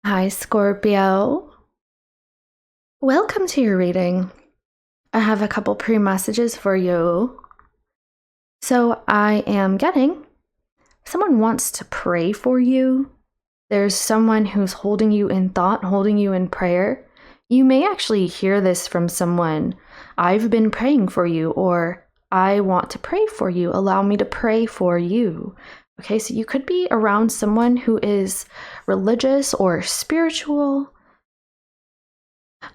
Hi, Scorpio. Welcome to your reading. I have a couple pre-messages for you. So I am getting someone wants to pray for you. There's someone who's holding you in thought, holding you in prayer. You may actually hear this from someone. I've been praying for you, or I want to pray for you. Allow me to pray for you. Okay, so you could be around someone who is religious or spiritual.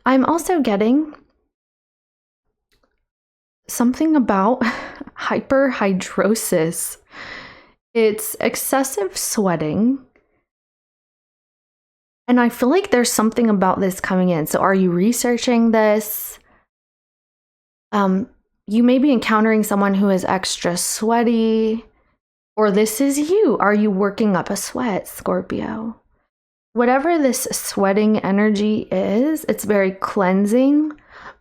I'm also getting something about hyperhidrosis. It's excessive sweating. And I feel like there's something about this coming in. So are you researching this? You may be encountering someone who is extra sweaty, or this is you. Are you working up a sweat, Scorpio? Whatever this sweating energy is, it's very cleansing,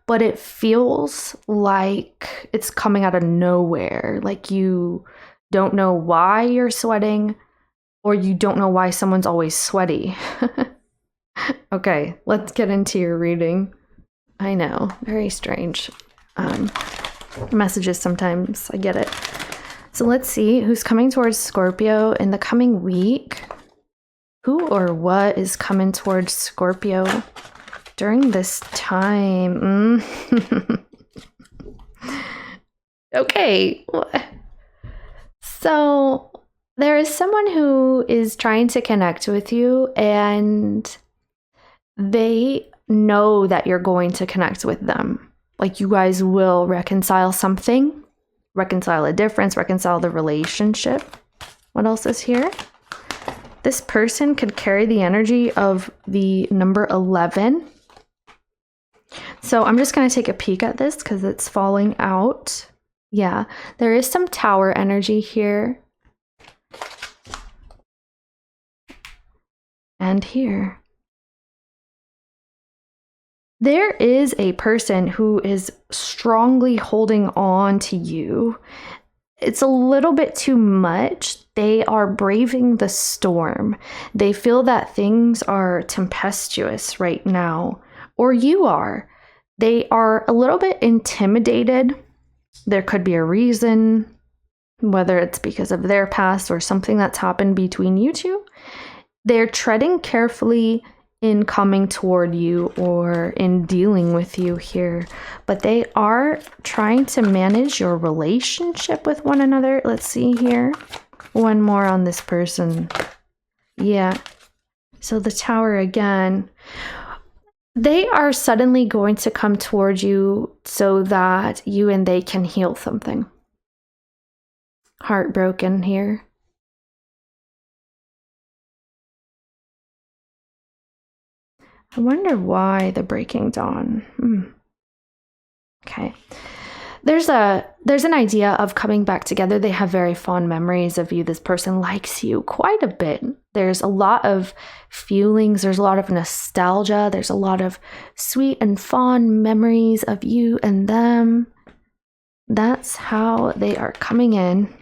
but it feels like it's coming out of nowhere. Like you don't know why you're sweating, or you don't know why someone's always sweaty. Okay, let's get into your reading. I know, very strange messages sometimes. I get it. So let's see who's coming towards Scorpio in the coming week. Who or what is coming towards Scorpio during this time? Okay. So there is someone who is trying to connect with you, and they know that you're going to connect with them. Like you guys will reconcile something, reconcile a difference, reconcile the relationship. What else is here? This person could carry the energy of the number 11. So I'm just going to take a peek at this because it's falling out. Yeah, there is some tower energy here. And here. There is a person who is strongly holding on to you. It's a little bit too much. They are braving the storm. They feel that things are tempestuous right now, or you are. They are a little bit intimidated. There could be a reason, whether it's because of their past or something that's happened between you two. They're treading carefully in coming toward you or in dealing with you here, but they are trying to manage your relationship with one another. Let's see here. One more on this person. Yeah. So the tower again. They are suddenly going to come towards you so that you and they can heal something. Heartbroken here. I wonder why the breaking dawn. Okay. There's an idea of coming back together. They have very fond memories of you. This person likes you quite a bit. There's a lot of feelings. There's a lot of nostalgia. There's a lot of sweet and fond memories of you and them. That's how they are coming in.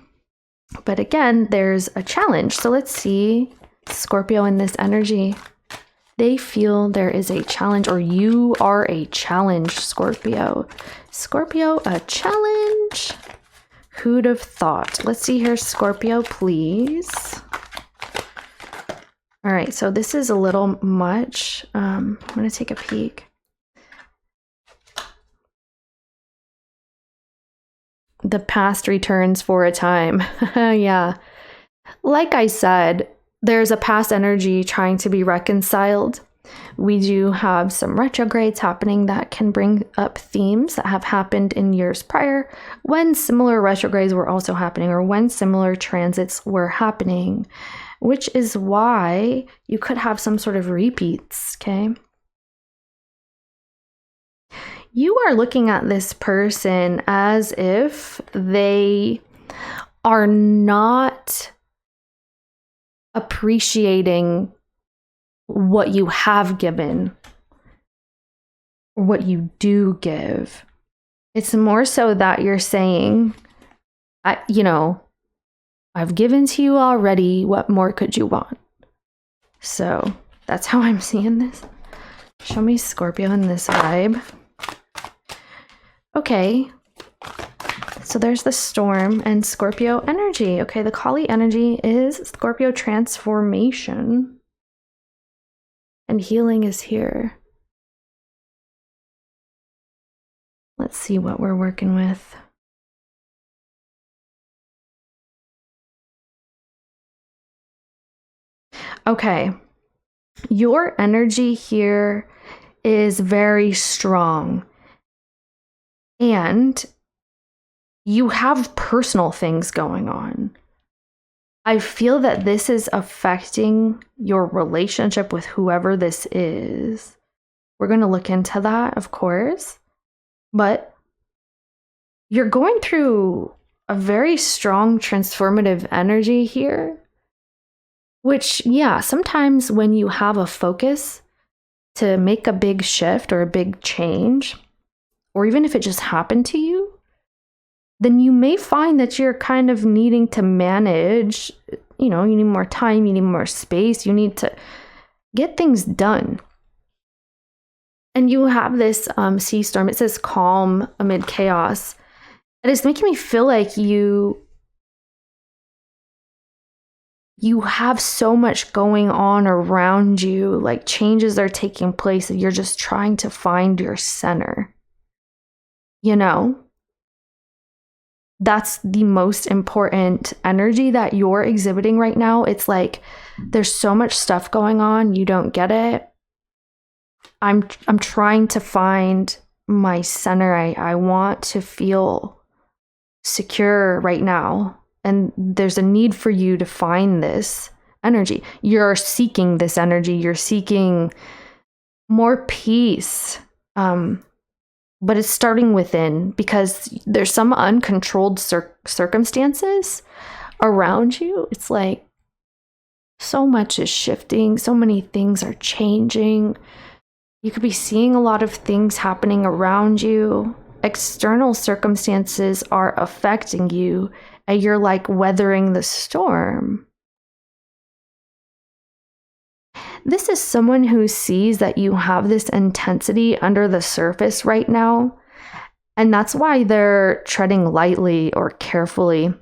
But again, there's a challenge. So let's see Scorpio in this energy. They feel there is a challenge, or you are a challenge, Scorpio. Scorpio, a challenge? Who'd have thought? Let's see here, Scorpio, please. All right, so this is a little much. I'm going to take a peek. The past returns for a time. Yeah. Like I said, there's a past energy trying to be reconciled. We do have some retrogrades happening that can bring up themes that have happened in years prior when similar retrogrades were also happening, or when similar transits were happening, which is why you could have some sort of repeats, okay? You are looking at this person as if they are not appreciating what you have given, or what you do give. It's more so that you're saying, I've given to you already. What more could you want? So That's how I'm seeing this. Show me Scorpio in this vibe. Okay. So there's the storm and Scorpio energy. Okay, the Kali energy is Scorpio transformation. And healing is here. Let's see what we're working with. Okay. Your energy here is very strong. And you have personal things going on. I feel that this is affecting your relationship with whoever this is. We're going to look into that, of course. But you're going through a very strong transformative energy here. Which, yeah, sometimes when you have a focus to make a big shift or a big change, or even if it just happened to you, then you may find that you're kind of needing to manage, you know, you need more time, you need more space, you need to get things done. And you have this sea storm. It says calm amid chaos. And it's making me feel like you have so much going on around you, like changes are taking place and you're just trying to find your center. You know? That's the most important energy that you're exhibiting right now. It's like there's so much stuff going on, you don't get it. I'm trying to find my center. I want to feel secure right now. And there's a need for you to find this energy. You're seeking this energy. You're seeking more peace. But it's starting within because there's some uncontrolled circumstances around you. It's like so much is shifting. So many things are changing. You could be seeing a lot of things happening around you. External circumstances are affecting you and you're like weathering the storm. This is someone who sees that you have this intensity under the surface right now, and that's why they're treading lightly or carefully.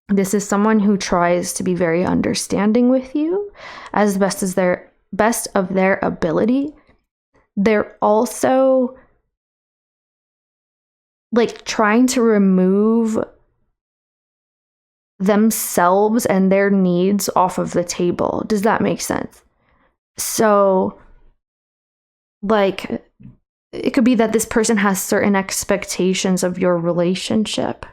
This is someone who tries to be very understanding with you as best of their ability. They're also like trying to remove themselves and their needs off of the table. Does that make sense? So, like, it could be that this person has certain expectations of your relationship.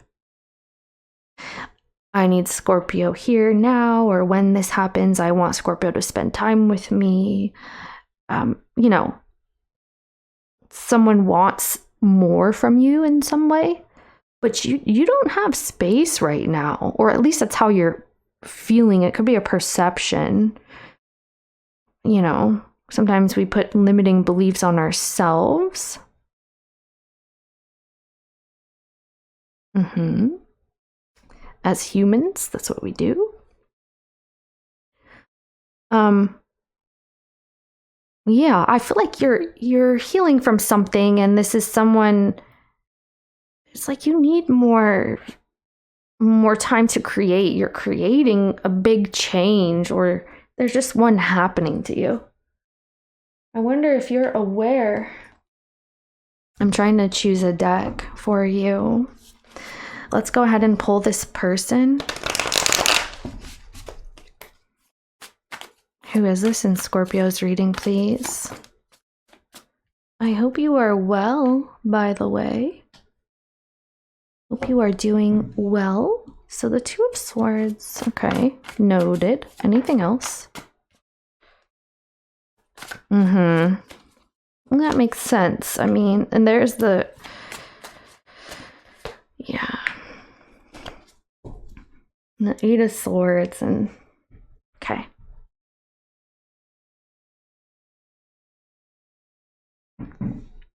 I need Scorpio here now, or when this happens, I want Scorpio to spend time with me. You know, someone wants more from you in some way, but you don't have space right now, or at least that's how you're feeling. It could be a perception. You know, sometimes we put limiting beliefs on ourselves. As humans, that's what we do. Yeah, I feel like you're healing from something, and this is someone. It's like you need more time to create. You're creating a big change, or there's just one happening to you. I wonder if you're aware. I'm trying to choose a deck for you. Let's go ahead and pull this person. Who is this in Scorpio's reading, please? I hope you are well, by the way. Hope you are doing well. So the Two of Swords. Okay, noted. Anything else? That makes sense. I mean, and there's the... Yeah. The Eight of Swords and... Okay.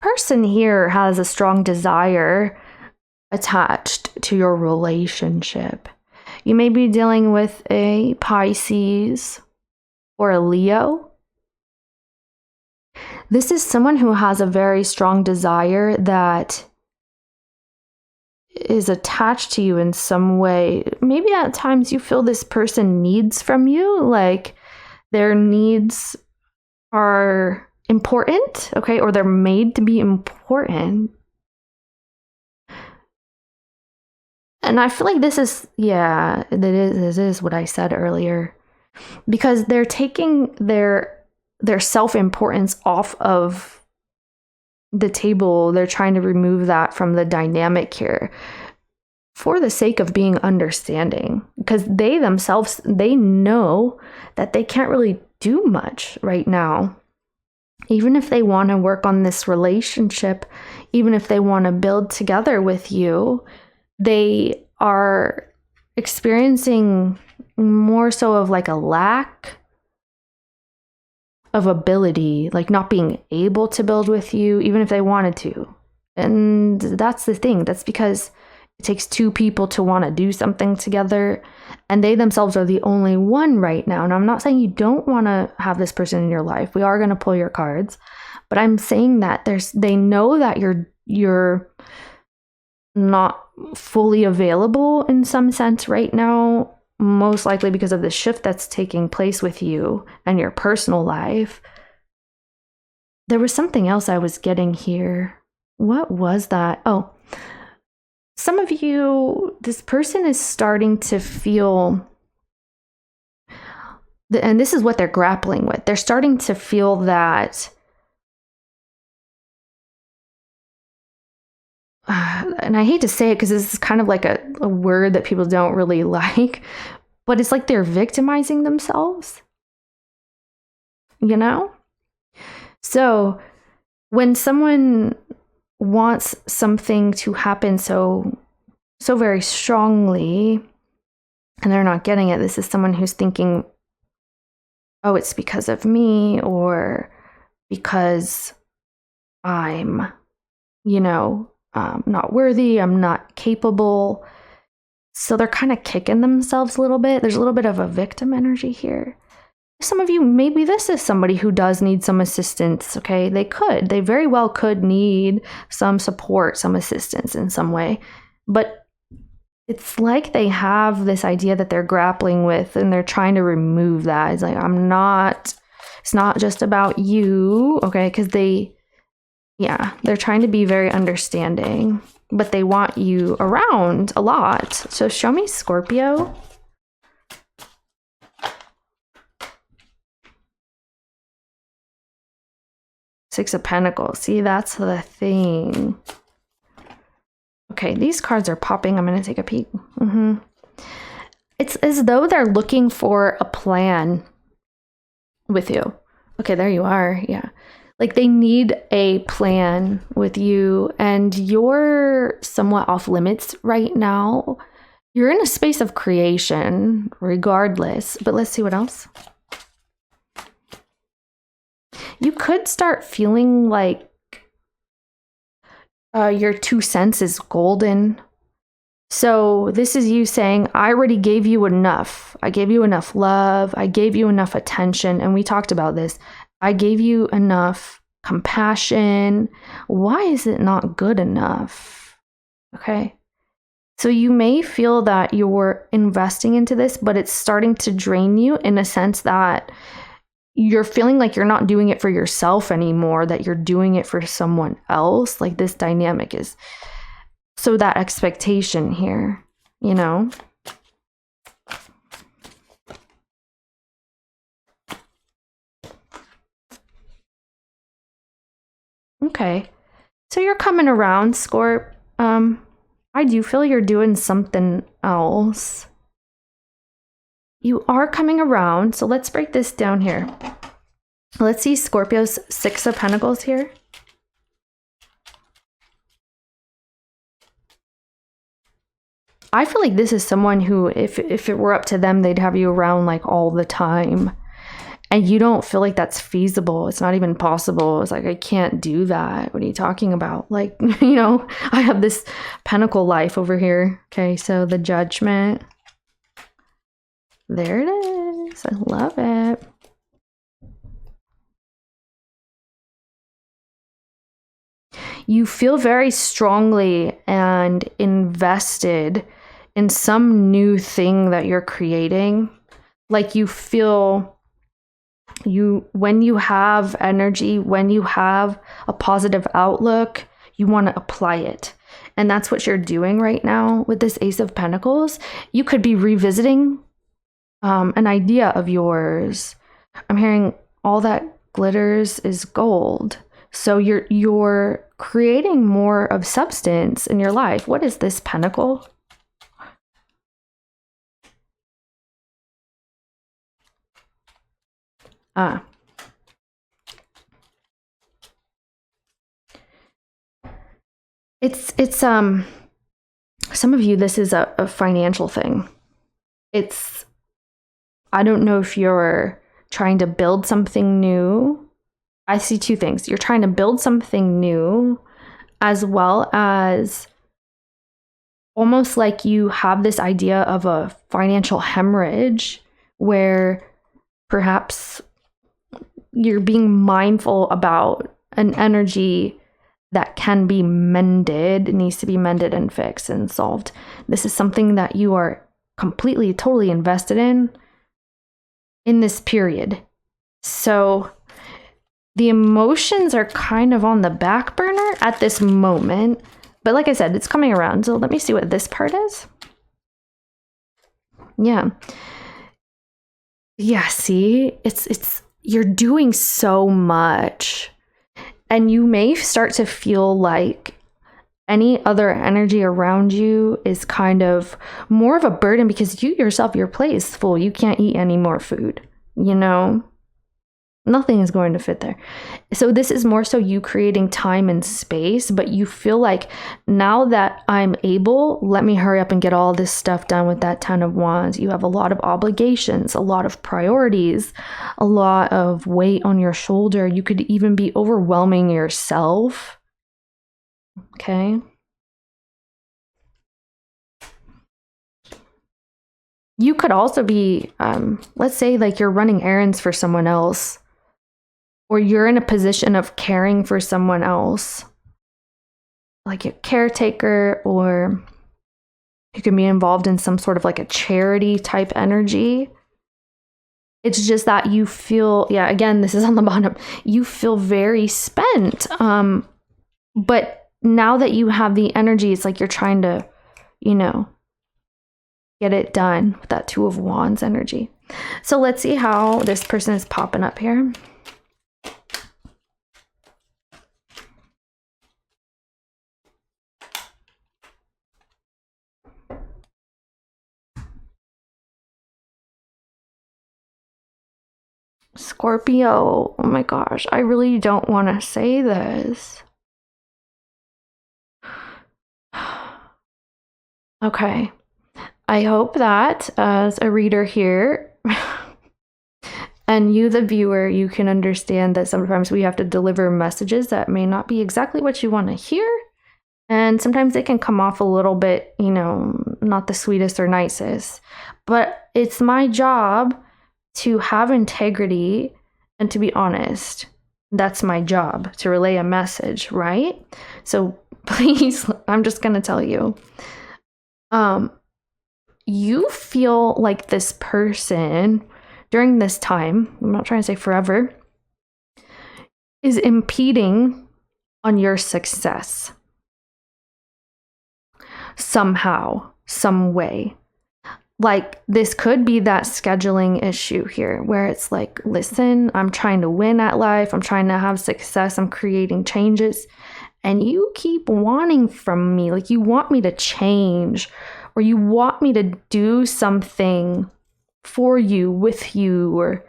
Person here has a strong desire attached to your relationship. You may be dealing with a Pisces or a Leo. This is someone who has a very strong desire that is attached to you in some way. Maybe at times you feel this person needs from you, like their needs are important, okay, or they're made to be important. And I feel like this is, yeah, this is what I said earlier, because they're taking their self-importance off of the table. They're trying to remove that from the dynamic here for the sake of being understanding, because they themselves, they know that they can't really do much right now. Even if they want to work on this relationship, even if they want to build together with you, they are experiencing more so of like a lack of ability, like not being able to build with you, even if they wanted to. And that's the thing. That's because it takes two people to want to do something together, and they themselves are the only one right now. And I'm not saying you don't want to have this person in your life. We are going to pull your cards, but I'm saying that they know that you're not fully available in some sense right now, most likely because of the shift that's taking place with you and your personal life. There was something else I was getting here. What was that? Oh, some of you, this person is starting to feel, and this is what they're grappling with. They're starting to feel that, and I hate to say it because this is kind of like a word that people don't really like, but it's like they're victimizing themselves, you know? So when someone wants something to happen so very strongly and they're not getting it, this is someone who's thinking, oh, it's because of me, or because I'm, not worthy, I'm not capable. So they're kind of kicking themselves a little bit. There's a little bit of a victim energy here. Some of you, maybe this is somebody who does need some assistance, okay? They very well could need some support, some assistance in some way. But it's like they have this idea that they're grappling with, and they're trying to remove that. It's like, it's not just about you, okay? Because they're trying to be very understanding, but they want you around a lot. So show me Scorpio. Six of Pentacles. See, that's the thing. Okay, these cards are popping. I'm going to take a peek. It's as though they're looking for a plan with you. Okay, there you are. Yeah. Like they need a plan with you, and you're somewhat off limits right now. You're in a space of creation regardless, but let's see what else. You could start feeling like your 2 cents is golden. So this is you saying, I already gave you enough. I gave you enough love. I gave you enough attention. And we talked about this. I gave you enough compassion. Why is it not good enough? Okay. So you may feel that you're investing into this, but it's starting to drain you in a sense that you're feeling like you're not doing it for yourself anymore, that you're doing it for someone else. Like this dynamic is, so that expectation here, Okay. So you're coming around, Scorp. I do feel you're doing something else. You are coming around. So let's break this down here. Let's see Scorpio's 6 of Pentacles here. I feel like this is someone who, if it were up to them, they'd have you around like all the time. And you don't feel like that's feasible. It's not even possible. It's like, I can't do that. What are you talking about? Like, I have this pentacle life over here. Okay, so the Judgment. There it is. I love it. You feel very strongly and invested in some new thing that you're creating. Like you feel when you have energy, when you have a positive outlook, you want to apply it. And that's what you're doing right now with this Ace of Pentacles. You could be revisiting an idea of yours. I'm hearing all that glitters is gold. So you're creating more of substance in your life. What is this pentacle? It's some of you, this is a financial thing. I don't know if you're trying to build something new. I see two things. You're trying to build something new, as well as almost like you have this idea of a financial hemorrhage where perhaps you're being mindful about an energy that can be mended. It needs to be mended and fixed and solved. This is something that you are completely, totally invested in this period. So the emotions are kind of on the back burner at this moment. But like I said, it's coming around. So let me see what this part is. Yeah. Yeah, see? It's you're doing so much. And you may start to feel like any other energy around you is kind of more of a burden because you yourself, your plate is full. You can't eat any more food, you know? Nothing is going to fit there. So this is more so you creating time and space, but you feel like now that I'm able, let me hurry up and get all this stuff done with that 10 of Wands. You have a lot of obligations, a lot of priorities, a lot of weight on your shoulder. You could even be overwhelming yourself. Okay. You could also be, let's say like you're running errands for someone else, or you're in a position of caring for someone else, like a caretaker, or you can be involved in some sort of like a charity type energy. It's just that you feel, yeah, again, this is on the bottom. You feel very spent. But now that you have the energy, it's like you're trying to, you know, get it done with that 2 of Wands energy. So let's see how this person is popping up here. Scorpio, oh my gosh, I really don't want to say this. Okay, I hope that as a reader here, and you, the viewer, you can understand that sometimes we have to deliver messages that may not be exactly what you want to hear. And sometimes they can come off a little bit, you know, not the sweetest or nicest. But it's my job to have integrity and to be honest. That's my job, to relay a message, right? So please, I'm just going to tell you. You feel like this person during this time, I'm not trying to say forever, is impeding on your success. Somehow, some way. Like this could be that scheduling issue here where it's like, listen, I'm trying to win at life. I'm trying to have success. I'm creating changes. And you keep wanting from me, like you want me to change, or you want me to do something for you, with you, or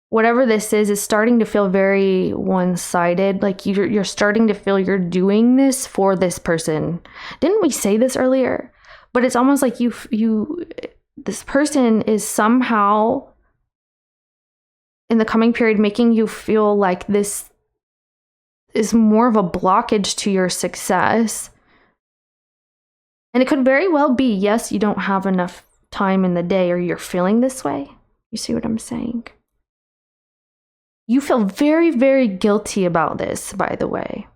whatever this is starting to feel very one-sided. Like you're starting to feel you're doing this for this person. Didn't we say this earlier? But it's almost like this person is somehow in the coming period making you feel like this is more of a blockage to your success. And it could very well be, yes, you don't have enough time in the day, or you're feeling this way. You see what I'm saying? You feel very, very guilty about this, by the way.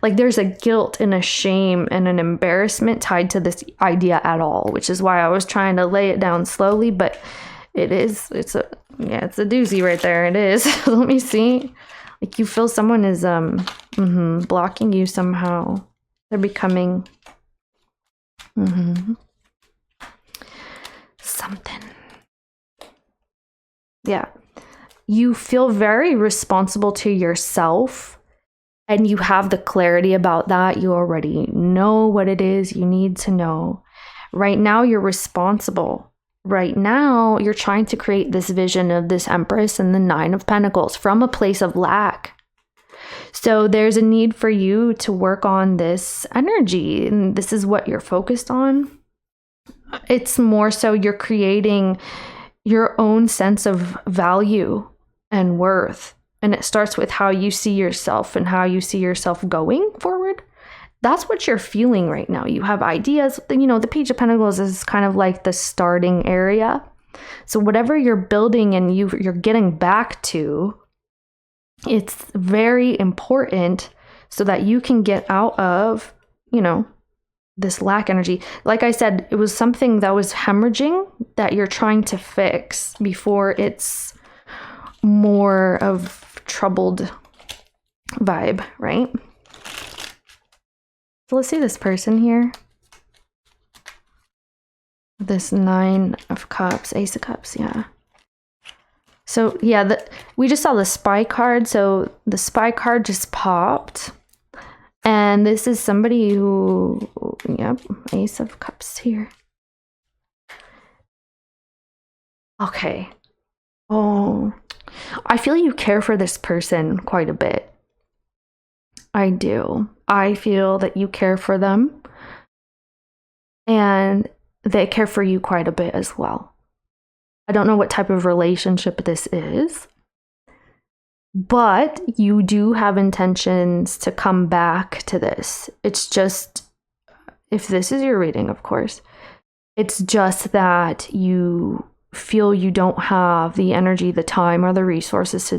Like there's a guilt and a shame and an embarrassment tied to this idea at all, which is why I was trying to lay it down slowly, but it's a doozy right there. It is. Let me see. Like you feel someone is blocking you somehow. They're becoming something. Yeah. You feel very responsible to yourself, and you have the clarity about that. You already know what it is you need to know. Right now, you're responsible. Right now, you're trying to create this vision of this Empress and the Nine of Pentacles from a place of lack. So there's a need for you to work on this energy, and this is what you're focused on. It's more so you're creating your own sense of value and worth. And it starts with how you see yourself and how you see yourself going forward. That's what you're feeling right now. You have ideas. You know, the Page of Pentacles is kind of like the starting area. So whatever you're building and you're getting back to, it's very important so that you can get out of, you know, this lack energy. Like I said, it was something that was hemorrhaging that you're trying to fix before it's more of troubled vibe, right? So let's see this person here. This Nine of Cups, Ace of Cups, yeah. So yeah, we just saw the Spy card. So the Spy card just popped. And this is somebody who, yep, Ace of Cups here. Okay. Oh, I feel you care for this person quite a bit. I do. I feel that you care for them. And they care for you quite a bit as well. I don't know what type of relationship this is. But you do have intentions to come back to this. It's just, if this is your reading, of course, it's just that you feel you don't have the energy, the time, or the resources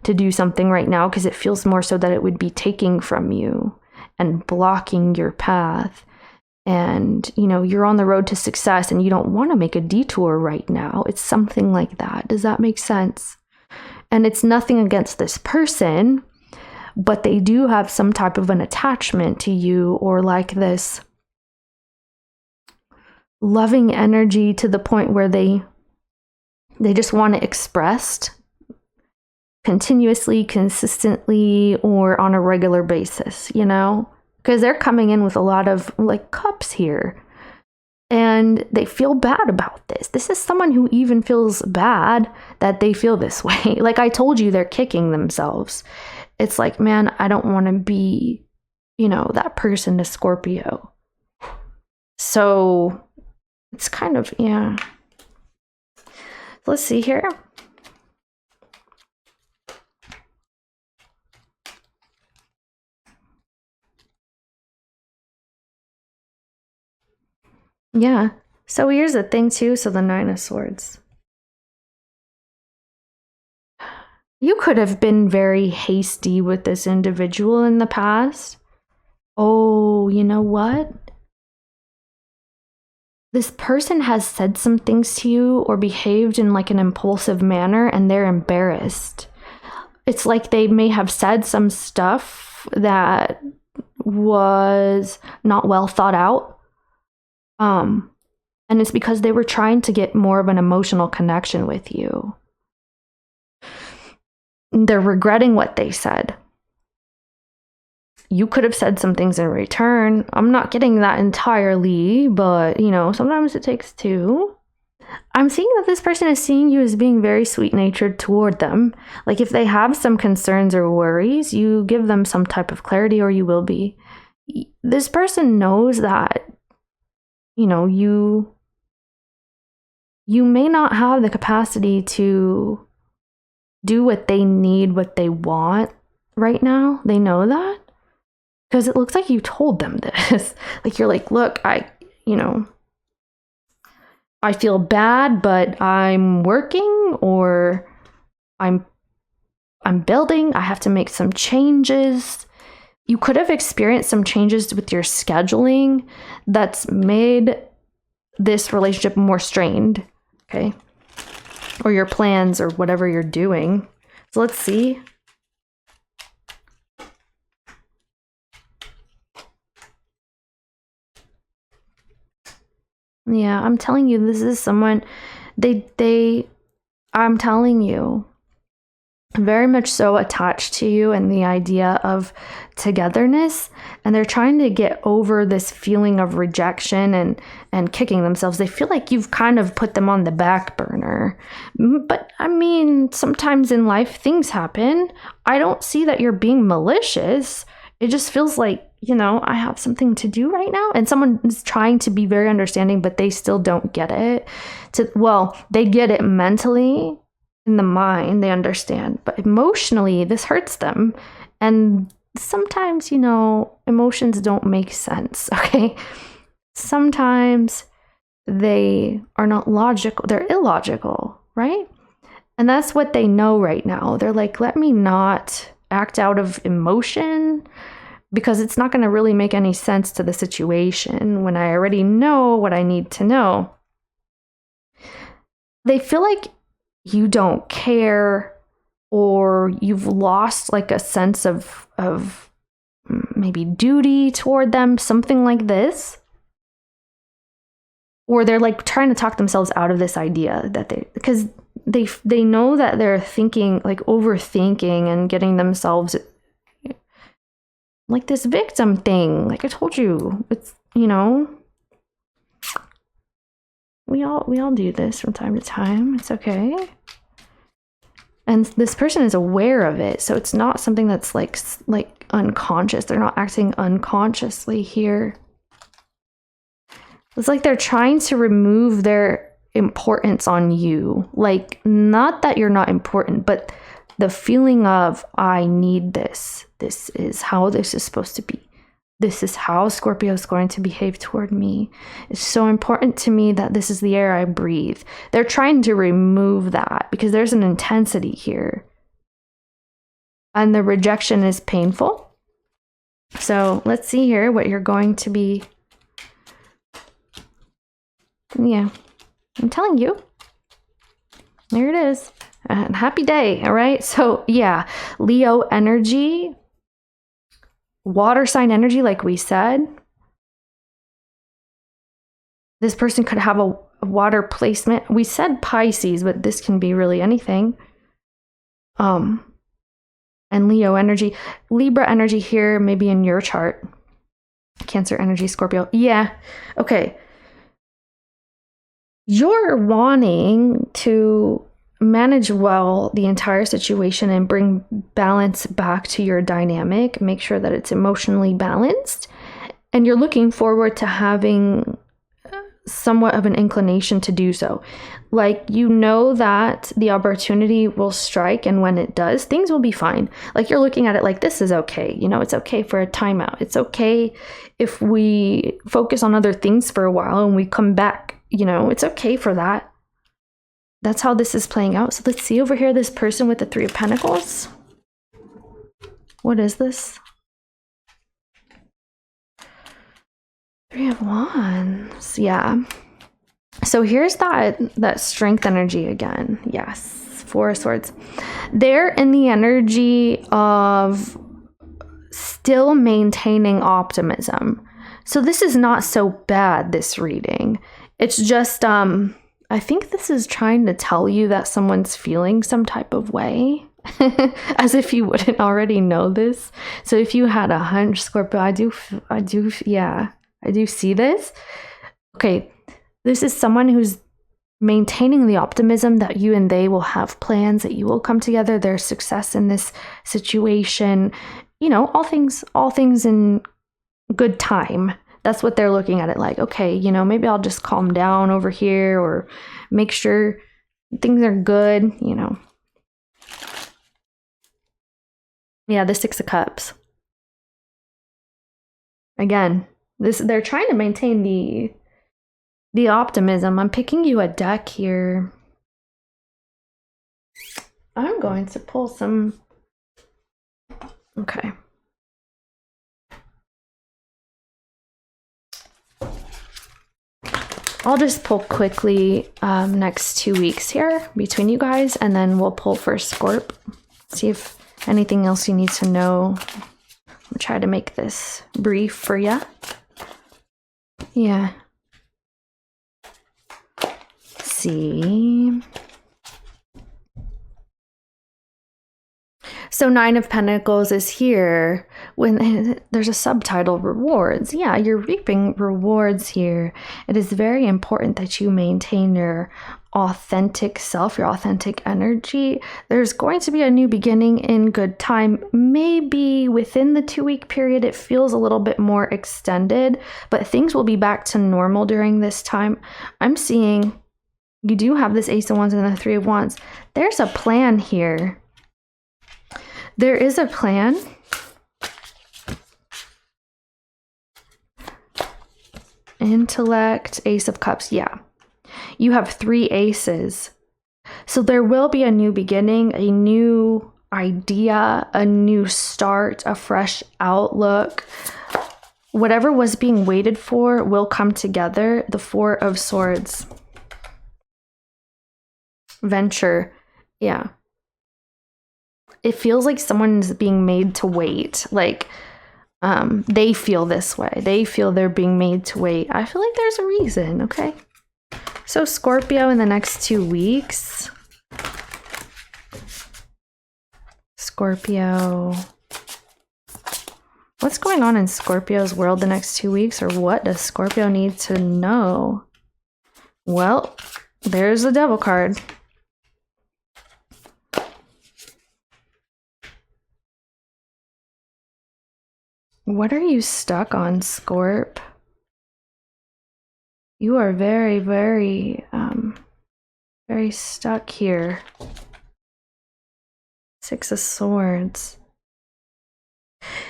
to do something right now, because it feels more so that it would be taking from you and blocking your path. And, you know, you're on the road to success and you don't want to make a detour right now. It's something like that. Does that make sense? And it's nothing against this person, but they do have some type of an attachment to you, or like this loving energy to the point where they just want it expressed continuously, consistently, or on a regular basis, you know? Because they're coming in with a lot of like cups here. And they feel bad about this. This is someone who even feels bad that they feel this way. Like I told you, they're kicking themselves. It's like, man, I don't want to be, you know, that person to Scorpio. So it's kind of, yeah. Let's see here. Yeah. So here's the thing too. So the Nine of Swords. You could have been very hasty with this individual in the past. Oh, you know what? This person has said some things to you or behaved in like an impulsive manner, and they're embarrassed. It's like they may have said some stuff that was not well thought out. And it's because they were trying to get more of an emotional connection with you. They're regretting what they said. You could have said some things in return. I'm not getting that entirely, but, you know, sometimes it takes two. I'm seeing that this person is seeing you as being very sweet-natured toward them. Like if they have some concerns or worries, you give them some type of clarity, or you will be. This person knows that, you know, you may not have the capacity to do what they need, what they want right now. They know that because it looks like you told them this. Like you're like, look, I feel bad, but I'm working, or I'm building. I have to make some changes. you could have experienced some changes with your scheduling that's made this relationship more strained, okay? Or your plans or whatever you're doing. So let's see. Yeah, I'm telling you, this is someone, I'm telling you, very much so attached to you and the idea of togetherness, and they're trying to get over this feeling of rejection and kicking themselves. They feel like you've kind of put them on the back burner. But I mean, sometimes in life things happen. I don't see that you're being malicious. It just feels like, you know, I have something to do right now, and someone is trying to be very understanding, but they still don't get it. Well, they get it mentally. In the mind, they understand, but emotionally, this hurts them. And sometimes, you know, emotions don't make sense, okay? Sometimes they are not logical, they're illogical, right? And that's what they know right now. They're like, let me not act out of emotion because it's not going to really make any sense to the situation when I already know what I need to know. They feel like you don't care, or you've lost like a sense of maybe duty toward them, something like this. Or they're like trying to talk themselves out of this idea that because they know that they're thinking, like overthinking and getting themselves like this victim thing. Like I told you, it's, you know, we all do this from time to time. It's okay. And this person is aware of it. So it's not something that's like unconscious. They're not acting unconsciously here. It's like they're trying to remove their importance on you. Like, not that you're not important, but the feeling of, I need this. This is how this is supposed to be. This is how Scorpio is going to behave toward me. It's so important to me that this is the air I breathe. They're trying to remove that because there's an intensity here. And the rejection is painful. So let's see here what you're going to be. Yeah, I'm telling you. There it is. And happy day, all right? So yeah, Leo energy. Water sign energy, like we said. This person could have a water placement. We said Pisces, but this can be really anything. And Leo energy. Libra energy here, maybe in your chart. Cancer energy, Scorpio. Yeah, okay. You're wanting to manage well the entire situation and bring balance back to your dynamic. Make sure that it's emotionally balanced. And you're looking forward to having somewhat of an inclination to do so. Like, you know that the opportunity will strike, and when it does, things will be fine. Like, you're looking at it like, this is okay. You know, it's okay for a timeout. It's okay if we focus on other things for a while and we come back. You know, it's okay for that. That's how this is playing out. So let's see over here, this person with the Three of Pentacles. What is this? Three of Wands. Yeah. So here's that strength energy again. Yes. Four of Swords. They're in the energy of still maintaining optimism. So this is not so bad, this reading. It's just, I think this is trying to tell you that someone's feeling some type of way, as if you wouldn't already know this. So if you had a hunch, Scorpio, I do see this. Okay, this is someone who's maintaining the optimism that you and they will have plans, that you will come together, there's success in this situation. You know, all things in good time. That's what they're looking at it like. Okay, you know, maybe I'll just calm down over here or make sure things are good, you know. Yeah, the Six of Cups. Again, they're trying to maintain the optimism. I'm picking you a deck here. I'm going to pull some. Okay. I'll just pull quickly next 2 weeks here between you guys, and then we'll pull for Scorp. See if anything else you need to know. I'll try to make this brief for you. Yeah. See. So 9 of Pentacles is here when there's a subtitle, rewards. Yeah, you're reaping rewards here. It is very important that you maintain your authentic self, your authentic energy. There's going to be a new beginning in good time. Maybe within the 2-week period, it feels a little bit more extended, but things will be back to normal during this time. I'm seeing you do have this Ace of Wands and the Three of Wands. There's a plan here. There is a plan. Intellect, Ace of Cups. Yeah. You have 3 aces. So there will be a new beginning, a new idea, a new start, a fresh outlook. Whatever was being waited for will come together. The 4 of Swords. Venture. Yeah. It feels like someone's being made to wait. Like, they feel this way. They feel they're being made to wait. I feel like there's a reason, okay? So Scorpio in the next 2 weeks. Scorpio. What's going on in Scorpio's world the next 2 weeks? Or what does Scorpio need to know? Well, there's the Devil card. What are you stuck on, Scorp? You are very, very, very stuck here. 6 of Swords.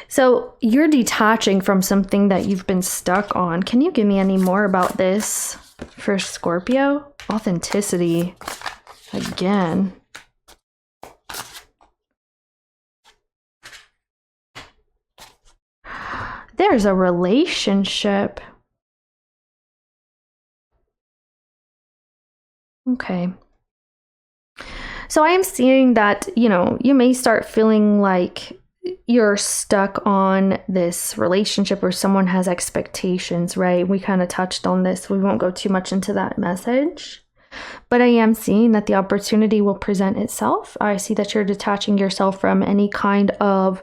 So you're detaching from something that you've been stuck on. Can you give me any more about this for Scorpio? Authenticity. Again. There's a relationship. Okay. So I am seeing that, you may start feeling like you're stuck on this relationship or someone has expectations, right? We kind of touched on this. We won't go too much into that message. But I am seeing that the opportunity will present itself. I see that you're detaching yourself from any kind of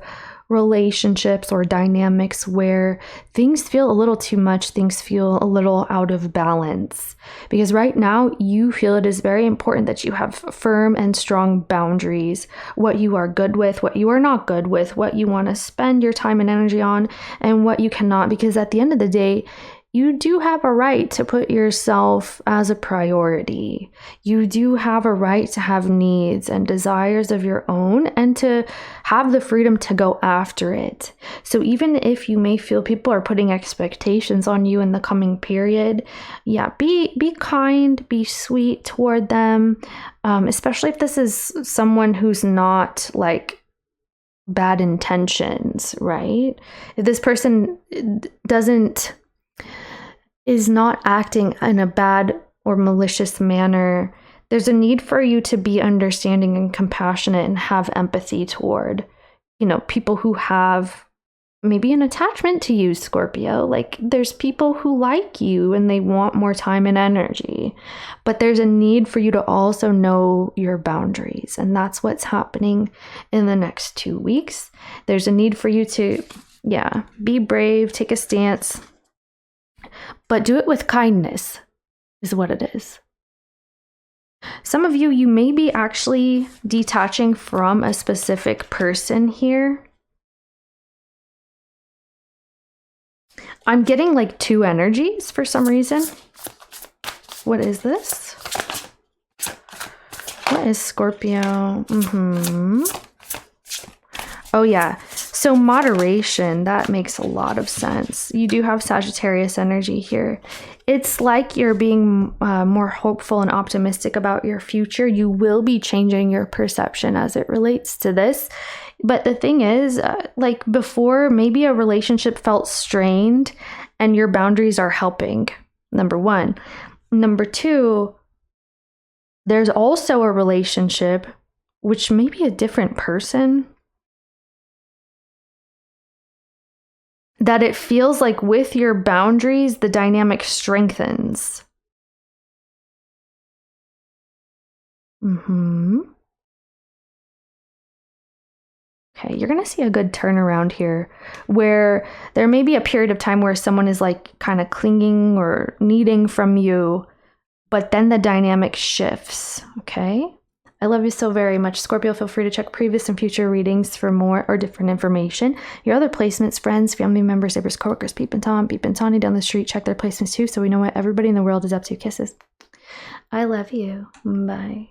relationships or dynamics where things feel a little too much, things feel a little out of balance. Because right now you feel it is very important that you have firm and strong boundaries, what you are good with, what you are not good with, what you want to spend your time and energy on, and what you cannot. Because at the end of the day, you do have a right to put yourself as a priority. You do have a right to have needs and desires of your own and to have the freedom to go after it. So even if you may feel people are putting expectations on you in the coming period, yeah, be kind, be sweet toward them, especially if this is someone who's not like bad intentions, right? If this person is not acting in a bad or malicious manner, there's a need for you to be understanding and compassionate and have empathy toward, people who have maybe an attachment to you, Scorpio. Like, there's people who like you and they want more time and energy, but there's a need for you to also know your boundaries. And that's what's happening in the next 2 weeks. There's a need for you to, be brave, take a stance, but do it with kindness is what it is. Some of you may be actually detaching from a specific person here. I'm getting like 2 energies for some reason. What is this? What is Scorpio? Oh yeah, so moderation, that makes a lot of sense. You do have Sagittarius energy here. It's like you're being more hopeful and optimistic about your future. You will be changing your perception as it relates to this. But the thing is, like before, maybe a relationship felt strained and your boundaries are helping, number one. Number 2, there's also a relationship, which may be a different person, that it feels like with your boundaries, the dynamic strengthens. Okay, you're going to see a good turnaround here where there may be a period of time where someone is like kind of clinging or needing from you, but then the dynamic shifts, okay? I love you so very much. Scorpio, feel free to check previous and future readings for more or different information. Your other placements, friends, family members, neighbors, coworkers, Peep and Tom, Peep and Tawny down the street, check their placements too so we know what everybody in the world is up to. Kisses. I love you. Bye.